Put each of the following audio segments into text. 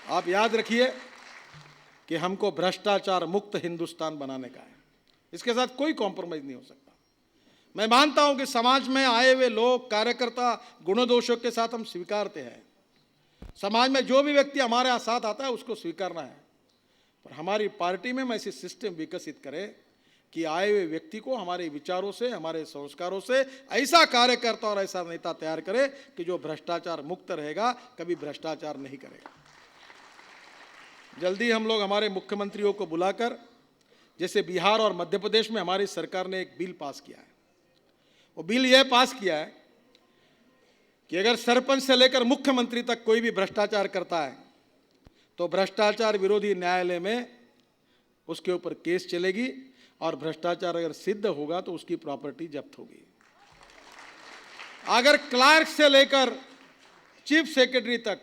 आप याद रखिए कि हमको भ्रष्टाचार मुक्त हिंदुस्तान बनाने का है। इसके साथ कोई कॉम्प्रोमाइज नहीं हो सकता। मैं मानता हूं कि समाज में आए हुए लोग, कार्यकर्ता गुणों दोषों के साथ हम स्वीकारते हैं। समाज में जो भी व्यक्ति हमारे साथ आता है उसको स्वीकारना है, पर हमारी पार्टी में हम ऐसी सिस्टम विकसित करें कि आए हुए व्यक्ति को हमारे विचारों से, हमारे संस्कारों से ऐसा कार्यकर्ता और ऐसा नेता तैयार करे कि जो भ्रष्टाचार मुक्त रहेगा, कभी भ्रष्टाचार नहीं करेगा। जल्दी हम लोग हमारे मुख्यमंत्रियों को बुलाकर, जैसे बिहार और मध्य प्रदेश में हमारी सरकार ने एक बिल पास किया है, वो बिल यह पास किया है कि अगर सरपंच से लेकर मुख्यमंत्री तक कोई भी भ्रष्टाचार करता है तो भ्रष्टाचार विरोधी न्यायालय में उसके ऊपर केस चलेगी और भ्रष्टाचार अगर सिद्ध होगा तो उसकी प्रॉपर्टी जब्त होगी। अगर क्लार्क से लेकर चीफ सेक्रेटरी तक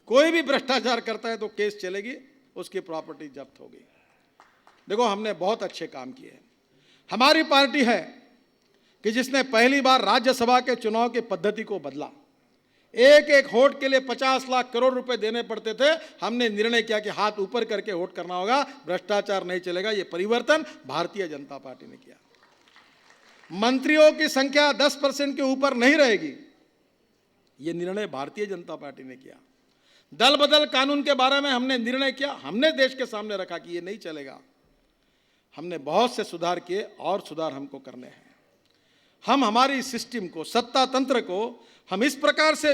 कोई भी भ्रष्टाचार करता है तो केस चलेगी, उसकी प्रॉपर्टी जब्त होगी। देखो, हमने बहुत अच्छे काम किए। हमारी पार्टी है कि जिसने पहली बार राज्यसभा के चुनाव की पद्धति को बदला। एक एक वोट के लिए 50 लाख करोड़ रुपए देने पड़ते थे। हमने निर्णय किया कि हाथ ऊपर करके वोट करना होगा, भ्रष्टाचार नहीं चलेगा। यह परिवर्तन भारतीय जनता पार्टी ने किया। मंत्रियों की संख्या 10% के ऊपर नहीं रहेगी, यह निर्णय भारतीय जनता पार्टी ने किया। दल बदल कानून के बारे में हमने निर्णय किया, हमने देश के सामने रखा कि यह नहीं चलेगा। हमने बहुत से सुधार किए और सुधार हमको करने हैं। हम हमारी सिस्टम को, सत्ता तंत्र को हम इस प्रकार से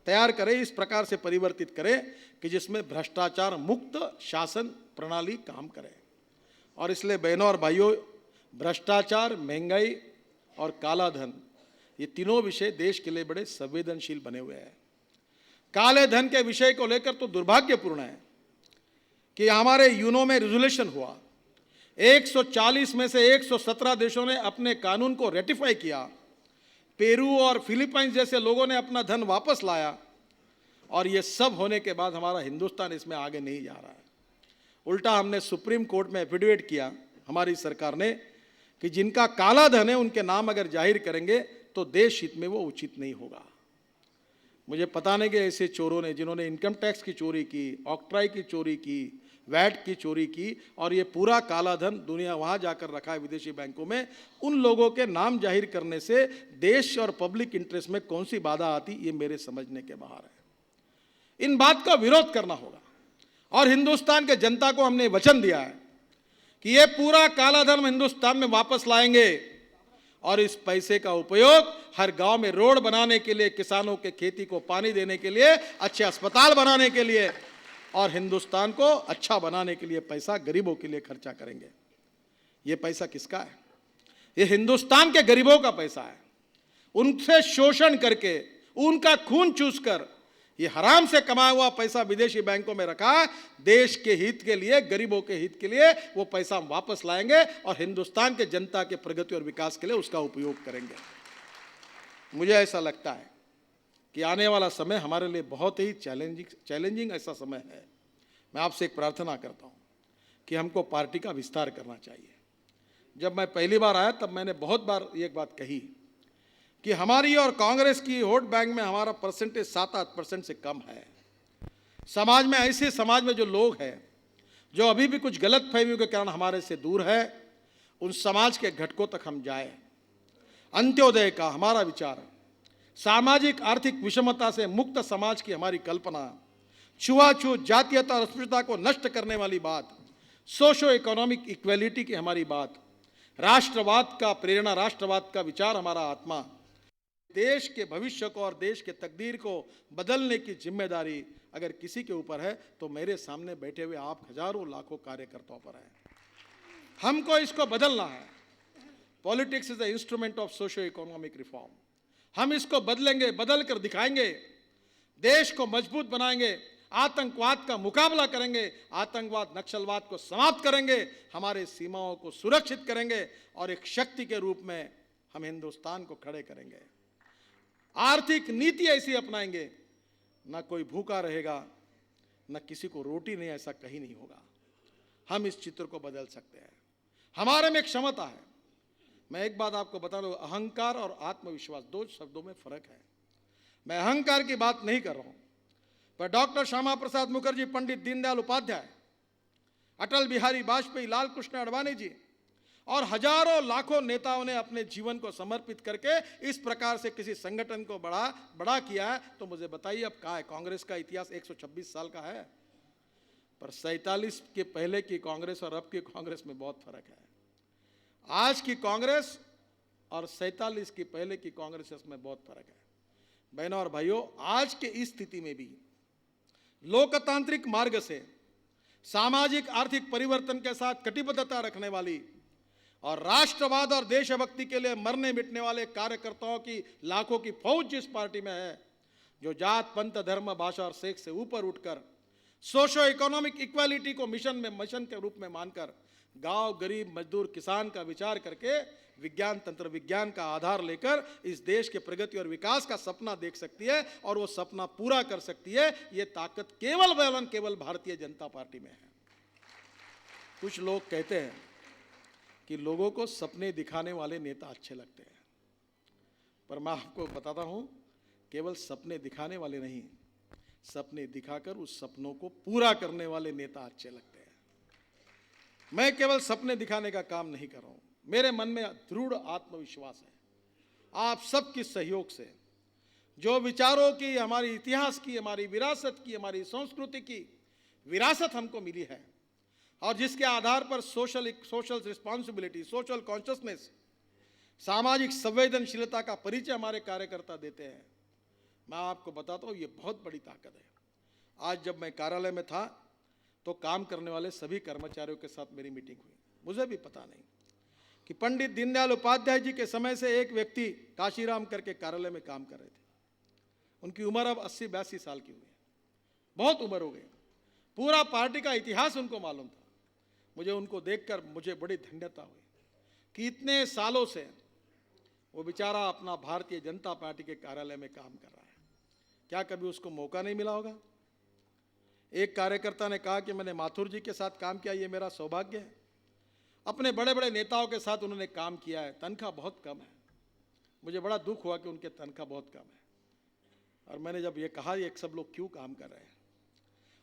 तैयार करें, इस प्रकार से परिवर्तित करें कि जिसमें भ्रष्टाचार मुक्त शासन प्रणाली काम करे। और इसलिए बहनों और भाइयों, भ्रष्टाचार, महंगाई और काला धन, ये तीनों विषय देश के लिए बड़े संवेदनशील बने हुए हैं। काले धन के विषय को लेकर तो दुर्भाग्यपूर्ण है कि हमारे यूनो में रिजोल्यूशन हुआ, 140 में से 117 देशों ने अपने कानून को रेटिफाई किया। पेरू और फिलीपाइंस जैसे लोगों ने अपना धन वापस लाया, और ये सब होने के बाद हमारा हिंदुस्तान इसमें आगे नहीं जा रहा है। उल्टा हमने सुप्रीम कोर्ट में एफिडेविट किया, हमारी सरकार ने, कि जिनका काला धन है उनके नाम अगर जाहिर करेंगे तो देश हित में वो उचित नहीं होगा। मुझे पता नहीं कि ऐसे चोरों ने, जिन्होंने इनकम टैक्स की चोरी की, ऑक्ट्राई की चोरी की, वैट की चोरी की, और ये पूरा काला धन दुनिया वहाँ जाकर रखा है विदेशी बैंकों में, उन लोगों के नाम जाहिर करने से देश और पब्लिक इंटरेस्ट में कौन सी बाधा आती, ये मेरे समझने के बाहर है। इन बात का विरोध करना होगा, और हिंदुस्तान के जनता को हमने वचन दिया है कि ये पूरा काला धन हिंदुस्तान में वापस लाएंगे, और इस पैसे का उपयोग हर गांव में रोड बनाने के लिए, किसानों के खेती को पानी देने के लिए, अच्छे अस्पताल बनाने के लिए, और हिंदुस्तान को अच्छा बनाने के लिए पैसा गरीबों के लिए खर्चा करेंगे। ये पैसा किसका है? ये हिंदुस्तान के गरीबों का पैसा है। उनसे शोषण करके, उनका खून चूसकर ये हराम से कमाया हुआ पैसा विदेशी बैंकों में रखा है। देश के हित के लिए, गरीबों के हित के लिए वो पैसा वापस लाएंगे और हिंदुस्तान के जनता के प्रगति और विकास के लिए उसका उपयोग करेंगे। मुझे ऐसा लगता है कि आने वाला समय हमारे लिए बहुत ही चैलेंजिंग ऐसा समय है। मैं आपसे एक प्रार्थना करता हूँ कि हमको पार्टी का विस्तार करना चाहिए। जब मैं पहली बार आया तब मैंने बहुत बार एक बात कही कि हमारी और कांग्रेस की वोट बैंक में हमारा परसेंटेज 7-8% से कम है। समाज में, ऐसे समाज में जो लोग हैं जो अभी भी कुछ गलत फहमियों के कारण हमारे से दूर है, उन समाज के घटकों तक हम जाए। अंत्योदय का हमारा विचार, सामाजिक आर्थिक विषमता से मुक्त समाज की हमारी कल्पना, छुआछूत, जातीयता और अस्पृश्यता को नष्ट करने वाली बात, सोशो इकोनॉमिक इक्वेलिटी की हमारी बात, राष्ट्रवाद का प्रेरणा, राष्ट्रवाद का विचार हमारा आत्मा, देश के भविष्य को और देश के तकदीर को बदलने की जिम्मेदारी अगर किसी के ऊपर है तो मेरे सामने बैठे हुए आप हजारों लाखों कार्यकर्ताओं पर है। हमको इसको बदलना है। Politics is the instrument of socio economic reform. हम इसको बदलेंगे, बदल कर दिखाएंगे, देश को मजबूत बनाएंगे, आतंकवाद का मुकाबला करेंगे, आतंकवाद, नक्सलवाद को समाप्त करेंगे, हमारे सीमाओं को सुरक्षित करेंगे और एक शक्ति के रूप में हम हिंदुस्तान को खड़े करेंगे। आर्थिक नीति ऐसी अपनाएंगे, ना कोई भूखा रहेगा, ना किसी को रोटी नहीं, ऐसा कहीं नहीं होगा। हम इस चित्र को बदल सकते हैं। हमारे में एक क्षमता है। मैं एक बात आपको बता दूं, अहंकार और आत्मविश्वास 2 शब्दों में फर्क है। मैं अहंकार की बात नहीं कर रहा हूं। पर डॉक्टर श्यामा प्रसाद मुखर्जी, पंडित दीनदयाल उपाध्याय, अटल बिहारी वाजपेयी, लाल कृष्ण आडवाणी जी और हजारों लाखों नेताओं ने अपने जीवन को समर्पित करके इस प्रकार से किसी संगठन को बड़ा किया है, तो मुझे बताइए अब कहाँ है? कांग्रेस का इतिहास 126 साल का है, पर 47 के पहले की कांग्रेस और अब की कांग्रेस में बहुत फर्क है। आज की कांग्रेस और 47 की पहले की कांग्रेस में बहुत फर्क है। बहनों और भाइयों, आज के इस स्थिति में भी लोकतांत्रिक मार्ग से सामाजिक आर्थिक परिवर्तन के साथ कटिबद्धता रखने वाली और राष्ट्रवाद और देशभक्ति के लिए मरने मिटने वाले कार्यकर्ताओं की लाखों की फौज जिस पार्टी में है, जो जात पंथ धर्म भाषा और सेक्स से ऊपर उठकर सोशो इकोनॉमिक इक्वालिटी को मिशन के रूप में मानकर गांव, गरीब, मजदूर, किसान का विचार करके विज्ञान, तंत्र विज्ञान का आधार लेकर इस देश के प्रगति और विकास का सपना देख सकती है और वो सपना पूरा कर सकती है, ये ताकत केवल भारतीय जनता पार्टी में है। कुछ लोग कहते हैं कि लोगों को सपने दिखाने वाले नेता अच्छे लगते हैं, पर मैं आपको बताता हूं, केवल सपने दिखाने वाले नहीं, सपने दिखाकर उस सपनों को पूरा करने वाले नेता अच्छे लगते हैं। मैं केवल सपने दिखाने का काम नहीं कर रहा हूं, मेरे मन में दृढ़ आत्मविश्वास है। आप सबके सहयोग से जो विचारों की, हमारी इतिहास की, हमारी विरासत की, हमारी संस्कृति की विरासत हमको मिली है और जिसके आधार पर सोशल रिस्पॉन्सिबिलिटी, सोशल कॉन्शियसनेस, सामाजिक संवेदनशीलता का परिचय हमारे कार्यकर्ता देते हैं, मैं आपको बताता हूँ ये बहुत बड़ी ताकत है। आज जब मैं कार्यालय में था तो काम करने वाले सभी कर्मचारियों के साथ मेरी मीटिंग हुई। मुझे भी पता नहीं कि पंडित दीनदयाल उपाध्याय जी के समय से एक व्यक्ति काशीराम करके कार्यालय में काम कर रहे थे। उनकी उम्र अब 80-82 साल की हुई है, बहुत उम्र हो गई। पूरा पार्टी का इतिहास उनको मालूम था। मुझे उनको देखकर मुझे बड़ी धन्यता हुई कि इतने सालों से वो बेचारा अपना भारतीय जनता पार्टी के कार्यालय में काम कर रहा है। क्या कभी उसको मौका नहीं मिला होगा? एक कार्यकर्ता ने कहा कि मैंने माथुर जी के साथ काम किया, ये मेरा सौभाग्य है। अपने बड़े बड़े नेताओं के साथ उन्होंने काम किया है, तनख्वाह बहुत कम है। मुझे बड़ा दुख हुआ कि उनके तनख्वाह बहुत कम है। और मैंने जब ये कहा ये सब लोग क्यों काम कर रहे हैं,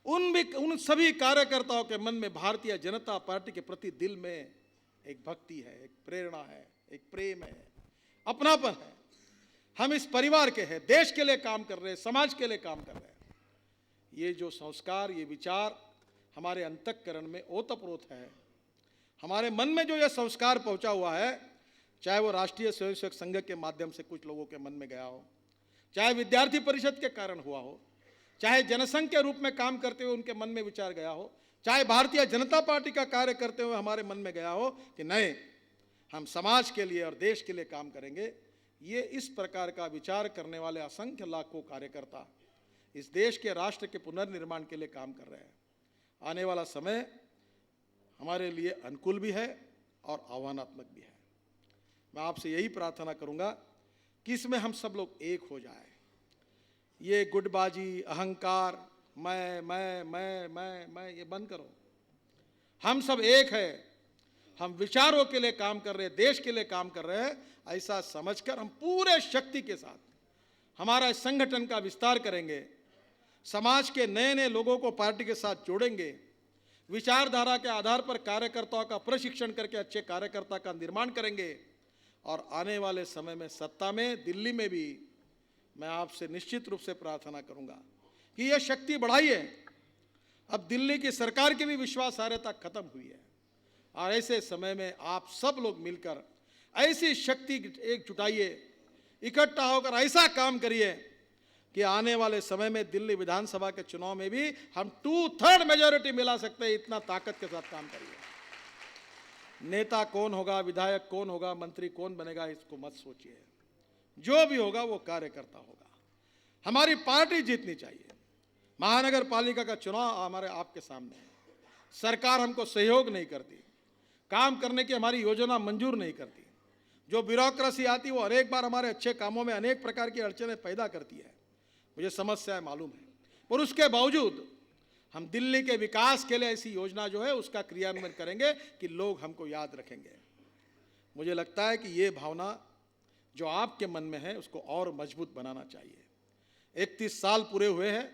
उन सभी कार्यकर्ताओं के मन में भारतीय जनता पार्टी के प्रति दिल में एक भक्ति है, एक प्रेरणा है, एक प्रेम है, अपनापन है। हम इस परिवार के हैं, देश के लिए काम कर रहे हैं, समाज के लिए काम कर रहे हैं। ये जो संस्कार, ये विचार हमारे अंतःकरण में ओतप्रोत है। हमारे मन में जो यह संस्कार पहुंचा हुआ है, चाहे वो राष्ट्रीय स्वयंसेवक संघ के माध्यम से कुछ लोगों के मन में गया हो, चाहे विद्यार्थी परिषद के कारण हुआ हो, चाहे जनसंघ के रूप में काम करते हुए उनके मन में विचार गया हो, चाहे भारतीय जनता पार्टी का कार्य करते हुए हमारे मन में गया हो कि नहीं, हम समाज के लिए और देश के लिए काम करेंगे। ये इस प्रकार का विचार करने वाले असंख्य लाखों कार्यकर्ता इस देश के राष्ट्र के पुनर्निर्माण के लिए काम कर रहे हैं। आने वाला समय हमारे लिए अनुकूल भी है और आह्वानात्मक भी है। मैं आपसे यही प्रार्थना करूंगा कि इसमें हम सब लोग एक हो जाए। ये गुटबाजी, अहंकार, मैं ये बंद करो। हम सब एक है, हम विचारों के लिए काम कर रहे हैं, देश के लिए काम कर रहे हैं, ऐसा समझकर हम पूरे शक्ति के साथ हमारा इस संगठन का विस्तार करेंगे, समाज के नए नए लोगों को पार्टी के साथ जोड़ेंगे, विचारधारा के आधार पर कार्यकर्ताओं का प्रशिक्षण करके अच्छे कार्यकर्ता का निर्माण करेंगे और आने वाले समय में सत्ता में, दिल्ली में भी मैं आपसे निश्चित रूप से प्रार्थना करूंगा कि यह शक्ति बढ़ाइए। अब दिल्ली की सरकार की भी विश्वासार्हता खत्म हुई है और ऐसे समय में आप सब लोग मिलकर ऐसी शक्ति एक जुटाइए, इकट्ठा होकर ऐसा काम करिए कि आने वाले समय में दिल्ली विधानसभा के चुनाव में भी हम 2/3 मेजॉरिटी मिला सकते हैं। इतना ताकत के साथ काम करिए। नेता कौन होगा, विधायक कौन होगा, मंत्री कौन बनेगा, इसको मत सोचिए। जो भी होगा वो कार्यकर्ता होगा। हमारी पार्टी जीतनी चाहिए। महानगर पालिका का चुनाव हमारे आपके सामने है। सरकार हमको सहयोग नहीं करती, काम करने की हमारी योजना मंजूर नहीं करती। जो ब्यूरोक्रेसी आती है वो अनेक बार हमारे अच्छे कामों में अनेक प्रकार की अड़चनें पैदा करती है। मुझे समस्याएं मालूम है, पर उसके बावजूद हम दिल्ली के विकास के लिए ऐसी योजना जो है उसका क्रियान्वयन करेंगे कि लोग हमको याद रखेंगे। मुझे लगता है कि ये भावना जो आपके मन में है उसको और मजबूत बनाना चाहिए। 31 साल पूरे हुए हैं।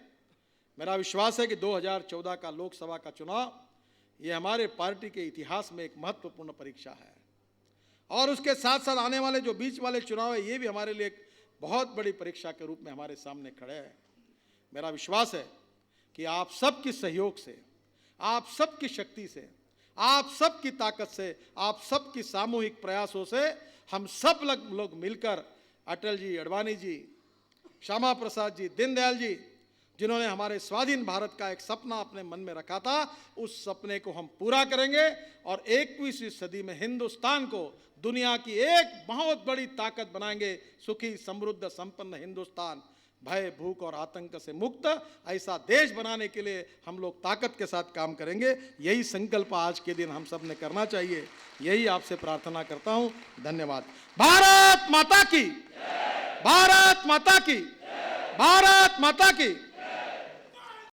मेरा विश्वास है कि 2014 का लोकसभा का चुनाव ये हमारे पार्टी के इतिहास में एक महत्वपूर्ण परीक्षा है, और उसके साथ साथ आने वाले जो बीच वाले चुनाव है ये भी हमारे लिए एक बहुत बड़ी परीक्षा के रूप में हमारे सामने खड़े हैं। मेरा विश्वास है कि आप सबके सहयोग से, आप सबकी शक्ति से, आप सबकी ताकत से, आप सबकी सामूहिक प्रयासों से हम सब लोग मिलकर अटल जी, अडवाणी जी, श्यामा प्रसाद जी, दीनदयाल जी, जिन्होंने हमारे स्वाधीन भारत का एक सपना अपने मन में रखा था, उस सपने को हम पूरा करेंगे और 21वीं सदी में हिंदुस्तान को दुनिया की एक बहुत बड़ी ताकत बनाएंगे। सुखी, समृद्ध, संपन्न हिंदुस्तान, भय, भूख और आतंक से मुक्त ऐसा देश बनाने के लिए हम लोग ताकत के साथ काम करेंगे। यही संकल्प आज के दिन हम सब ने करना चाहिए। यही आपसे प्रार्थना करता हूं। धन्यवाद। भारत माता की, भारत माता की, भारत माता की।